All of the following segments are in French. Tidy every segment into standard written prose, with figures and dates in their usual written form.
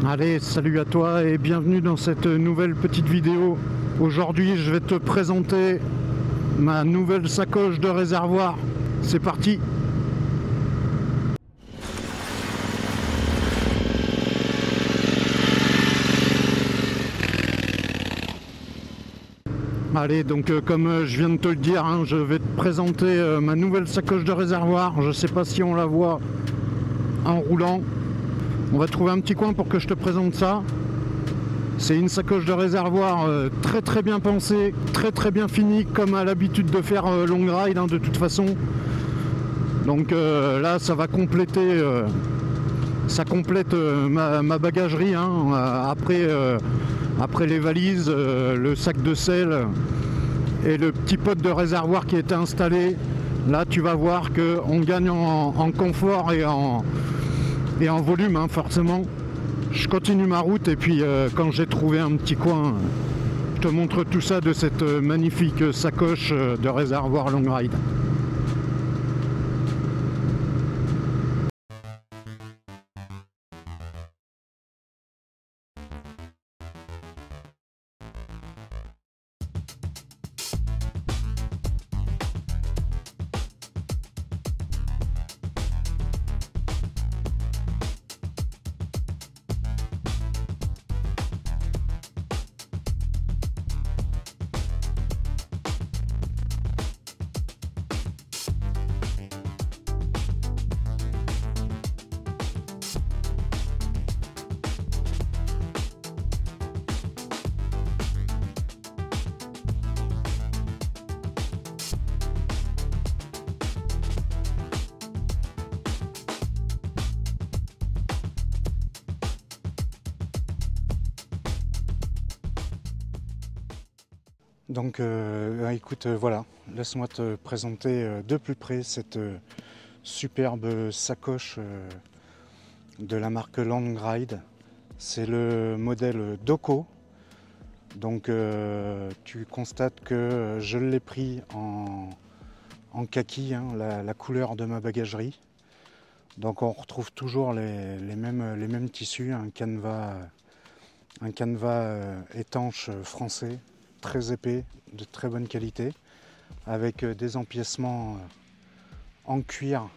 Allez, salut à toi et bienvenue dans cette nouvelle petite vidéo. Aujourd'hui, je vais te présenter ma nouvelle sacoche de réservoir. C'est parti! Allez, donc comme je viens de te le dire, hein, je vais te présenter ma nouvelle sacoche de réservoir. Je sais pas si on la voit en roulant. On va trouver un petit coin pour que je te présente ça. C'est une sacoche de réservoir très bien pensée, très bien finie, comme à l'habitude de faire long ride hein, de toute façon. Donc là, ça va compléter, ça complète ma bagagerie hein, après les valises, le sac de sel et le petit pot de réservoir qui était installé. Là, tu vas voir qu'on gagne en confort et en volume, hein, forcément. Je continue ma route et puis quand j'ai trouvé un petit coin, je te montre tout ça de cette magnifique sacoche de réservoir long ride. Donc écoute, voilà, laisse-moi te présenter de plus près cette superbe sacoche de la marque Landgride. C'est le modèle Doco. Donc tu constates que je l'ai pris en kaki, hein, la couleur de ma bagagerie. Donc on retrouve toujours les mêmes tissus, un canevas étanche français, très épais, de très bonne qualité, avec des empiècements en cuir,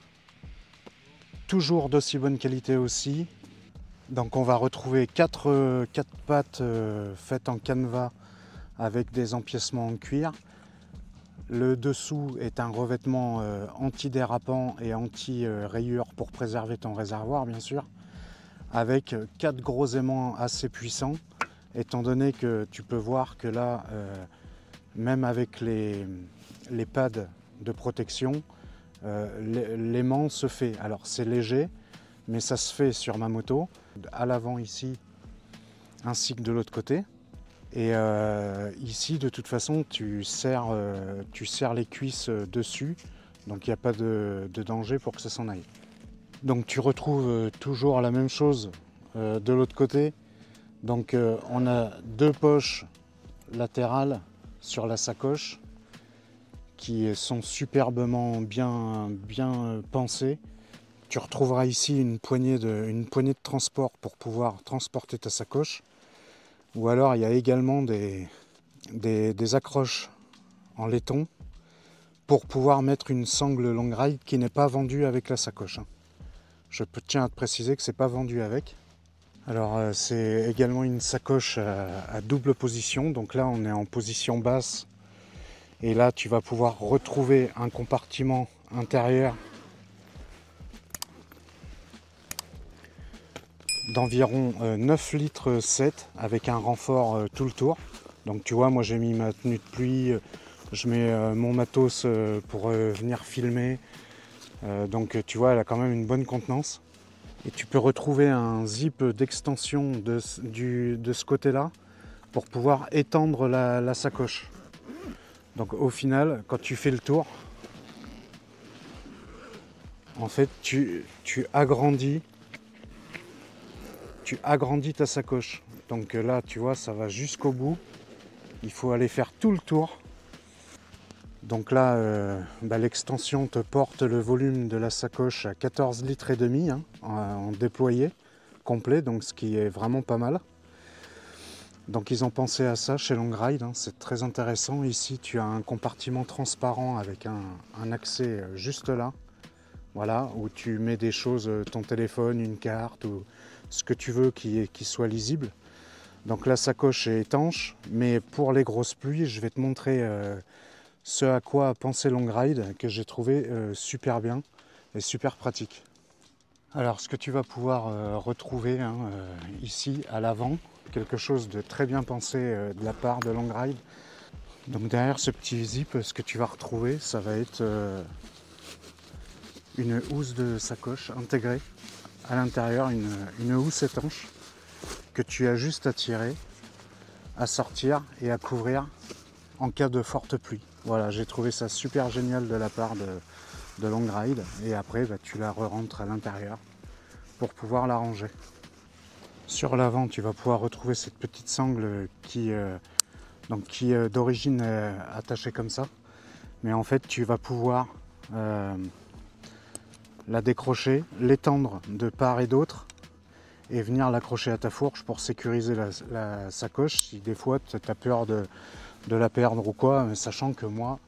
toujours d'aussi bonne qualité aussi. Donc on va retrouver quatre pattes faites en canevas avec des empiècements en cuir. Le dessous est un revêtement anti-dérapant et anti-rayure pour préserver ton réservoir, bien sûr, avec 4 gros aimants assez puissants, étant donné que tu peux voir que là, même avec les pads de protection, l'aimant se fait. Alors c'est léger, mais ça se fait sur ma moto, à l'avant ici, ainsi que de l'autre côté. Et ici, de toute façon, tu serres les cuisses dessus, donc il n'y a pas de danger pour que ça s'en aille. Donc tu retrouves toujours la même chose de l'autre côté. Donc on a 2 poches latérales sur la sacoche qui sont superbement bien pensées. Tu retrouveras ici une poignée de transport pour pouvoir transporter ta sacoche. Ou alors il y a également des accroches en laiton pour pouvoir mettre une sangle long ride qui n'est pas vendue avec la sacoche. Je tiens à te préciser que c'est pas vendu avec. Alors c'est également une sacoche à double position. Donc là on est en position basse. Et là tu vas pouvoir retrouver un compartiment intérieur d'environ 9 litres 7 avec un renfort tout le tour. Donc tu vois, moi j'ai mis ma tenue de pluie, je mets mon matos pour venir filmer. Donc tu vois, elle a quand même une bonne contenance. Et tu peux retrouver un zip d'extension de ce côté-là pour pouvoir étendre la sacoche. Donc au final, quand tu fais le tour, en fait tu agrandis ta sacoche. Donc là tu vois, ça va jusqu'au bout. Il faut aller faire tout le tour. Donc là l'extension te porte le volume de la sacoche à 14 litres et demi hein, en déployé. complet, donc ce qui est vraiment pas mal. Donc ils ont pensé à ça chez Longride, hein, c'est très intéressant. Ici tu as un compartiment transparent avec un accès juste là, voilà, où tu mets des choses, ton téléphone, une carte ou ce que tu veux qui soit lisible. Donc la sacoche est étanche, mais pour les grosses pluies, je vais te montrer ce à quoi a pensé Longride, que j'ai trouvé super bien et super pratique. Alors ce que tu vas pouvoir retrouver hein, ici à l'avant, quelque chose de très bien pensé de la part de Longride. Donc derrière ce petit zip, ce que tu vas retrouver, ça va être une housse de sacoche intégrée à l'intérieur, une housse étanche que tu as juste à tirer, à sortir et à couvrir en cas de forte pluie. Voilà, j'ai trouvé ça super génial de la part de Longride, et après bah, tu la re-rentres à l'intérieur pour pouvoir la ranger. Sur l'avant, tu vas pouvoir retrouver cette petite sangle qui est d'origine attachée comme ça, mais en fait tu vas pouvoir la décrocher, l'étendre de part et d'autre et venir l'accrocher à ta fourche pour sécuriser la sacoche si des fois tu as peur de la perdre ou quoi, sachant que moi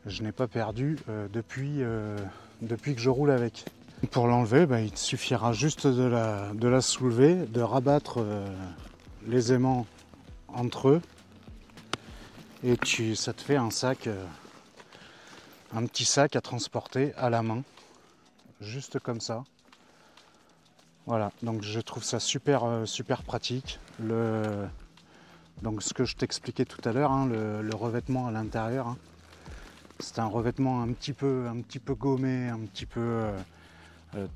je n'ai pas perdu depuis que je roule avec. Pour l'enlever, bah, il te suffira juste de la soulever, de rabattre les aimants entre eux et ça te fait un sac, un petit sac à transporter à la main, juste comme ça. Voilà, donc je trouve ça super pratique. Donc ce que je t'expliquais tout à l'heure, hein, le revêtement à l'intérieur, hein, c'est un revêtement un petit peu gommé, un petit peu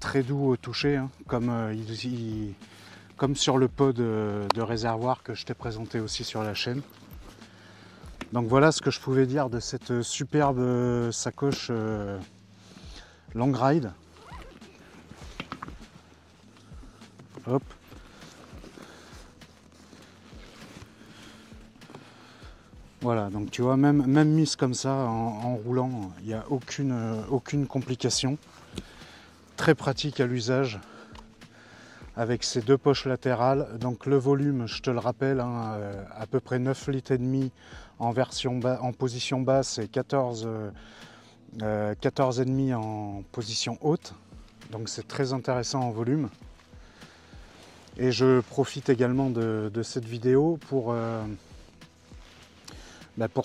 très doux au toucher, hein, comme sur le pot de réservoir que je t'ai présenté aussi sur la chaîne. Donc voilà ce que je pouvais dire de cette superbe sacoche Longride. Hop. Voilà, donc tu vois, même mise comme ça en roulant, il n'y a aucune complication. Très pratique à l'usage avec ces deux poches latérales. Donc le volume, je te le rappelle, hein, à peu près 9,5 litres en position basse et 14,5 en position haute. Donc c'est très intéressant en volume. Et je profite également de cette vidéo pour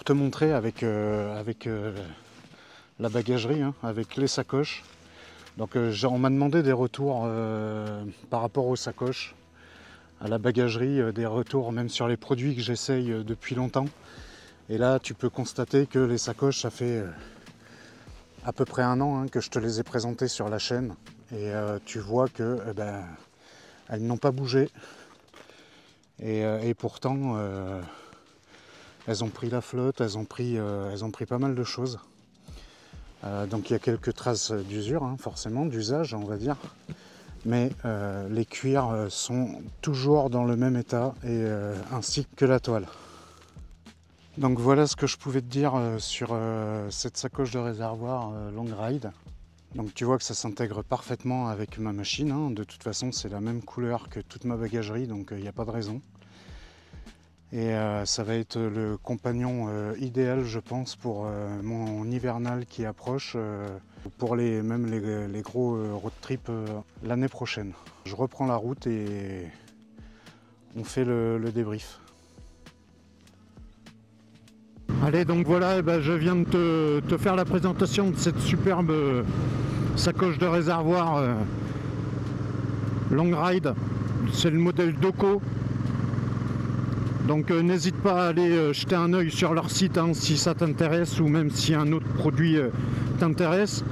te montrer avec la bagagerie, hein, avec les sacoches. Donc on m'a demandé des retours par rapport aux sacoches, à la bagagerie, des retours même sur les produits que j'essaye depuis longtemps. Et là tu peux constater que les sacoches, ça fait à peu près 1 an hein, que je te les ai présentées sur la chaîne. Et tu vois que elles n'ont pas bougé. Et pourtant elles ont pris la flotte, elles ont pris pas mal de choses. Donc il y a quelques traces d'usure, hein, forcément, d'usage, on va dire. Mais les cuirs sont toujours dans le même état, et ainsi que la toile. Donc voilà ce que je pouvais te dire sur cette sacoche de réservoir Longride. Donc tu vois que ça s'intègre parfaitement avec ma machine, hein. De toute façon c'est la même couleur que toute ma bagagerie, donc il n'y a pas de raison. Et ça va être le compagnon idéal, je pense, pour mon hivernal qui approche, pour les gros road trips l'année prochaine. Je reprends la route et on fait le débrief. Allez, donc voilà, je viens de te faire la présentation de cette superbe sacoche de réservoir Longride. C'est le modèle Doco. Donc n'hésite pas à aller jeter un œil sur leur site hein, si ça t'intéresse, ou même si un autre produit t'intéresse.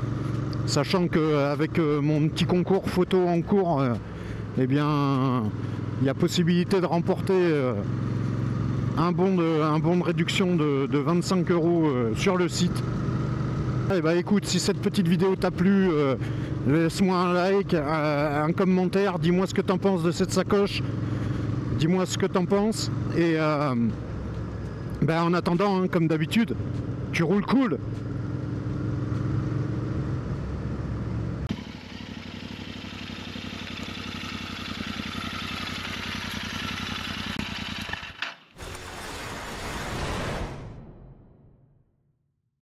Sachant qu'avec mon petit concours photo en cours, eh bien, il y a possibilité de remporter un bon de réduction de 25 € sur le site. Eh ben, écoute, si cette petite vidéo t'a plu, laisse-moi un like, un commentaire, dis-moi ce que tu en penses de cette sacoche. Dis-moi ce que tu en penses. Et en attendant, hein, comme d'habitude, tu roules cool.